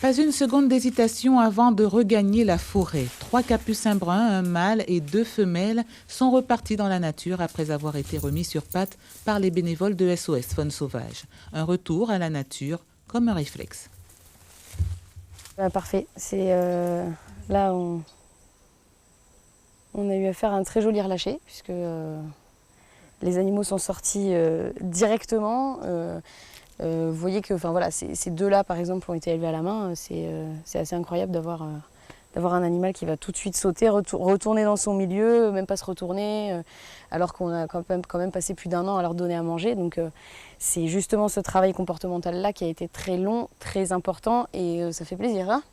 Pas une seconde d'hésitation avant de regagner la forêt. 3 capucins bruns, un mâle et 2 femelles sont repartis dans la nature après avoir été remis sur pattes par les bénévoles de SOS Faune Sauvage. Un retour à la nature comme un réflexe. Parfait. Là, on a eu à faire un très joli relâché puisque les animaux sont sortis directement. Vous voyez que voilà, ces deux-là, par exemple, ont été élevés à la main. C'est assez incroyable d'avoir un animal qui va tout de suite sauter, retourner dans son milieu, même pas se retourner, alors qu'on a quand même passé plus d'1 an à leur donner à manger. Donc c'est justement ce travail comportemental-là qui a été très long, très important, et ça fait plaisir. Hein.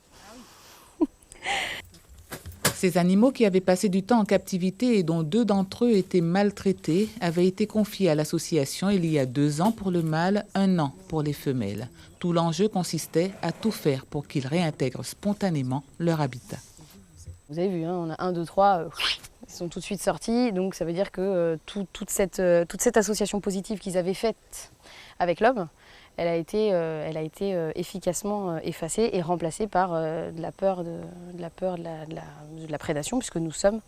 Ces animaux qui avaient passé du temps en captivité et dont 2 d'entre eux étaient maltraités avaient été confiés à l'association il y a 2 ans pour le mâle, 1 an pour les femelles. Tout l'enjeu consistait à tout faire pour qu'ils réintègrent spontanément leur habitat. Vous avez vu, hein, on a 1, 2, 3, ils sont tout de suite sortis. Donc ça veut dire que toute cette association positive qu'ils avaient faite avec l'homme, elle a été efficacement effacée et remplacée par de la peur de la prédation, puisque nous sommes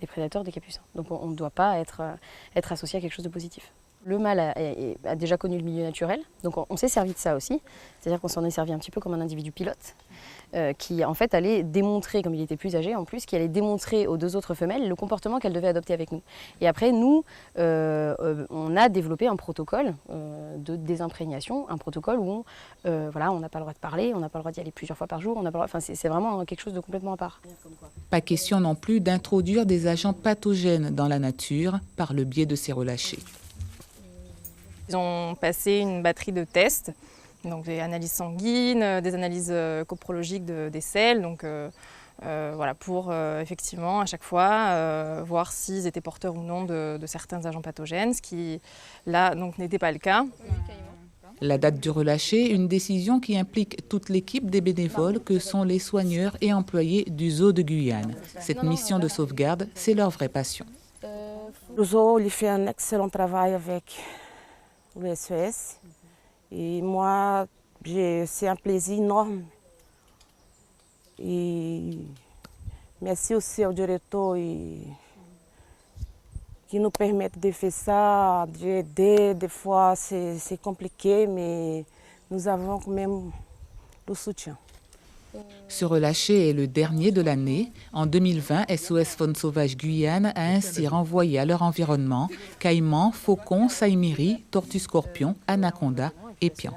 les prédateurs des capucins. Donc on ne doit pas être associé à quelque chose de positif. Le mâle a déjà connu le milieu naturel, donc on s'est servi de ça aussi. C'est-à-dire qu'on s'en est servi un petit peu comme un individu pilote, qui en fait allait démontrer, comme il était plus âgé en plus, qui allait démontrer aux 2 autres femelles le comportement qu'elles devaient adopter avec nous. Et après, nous, on a développé un protocole de dés'imprégnation, un protocole où voilà, on n'a pas le droit de parler, on n'a pas le droit d'y aller plusieurs fois par jour, on n'a pas le droit, enfin, c'est vraiment quelque chose de complètement à part. Pas question non plus d'introduire des agents pathogènes dans la nature par le biais de ces relâchés. Ils ont passé une batterie de tests, donc des analyses sanguines, des analyses coprologiques des selles, donc voilà, pour effectivement à chaque fois voir s'ils étaient porteurs ou non de certains agents pathogènes, ce qui là donc n'était pas le cas. La date du relâché, une décision qui implique toute l'équipe des bénévoles que sont les soigneurs et employés du zoo de Guyane. Cette mission de sauvegarde, c'est leur vraie passion. Le zoo il fait un excellent travail avec le SOS. Et moi, c'est un plaisir énorme. Et merci aussi au directeur qui nous permet de faire ça, d'aider. Des fois, c'est compliqué, mais nous avons quand même le soutien. Ce relâché est le dernier de l'année. En 2020, SOS Faune Sauvage Guyane a ainsi renvoyé à leur environnement caïmans, faucons, saïmiris, tortues scorpions, anacondas et pions.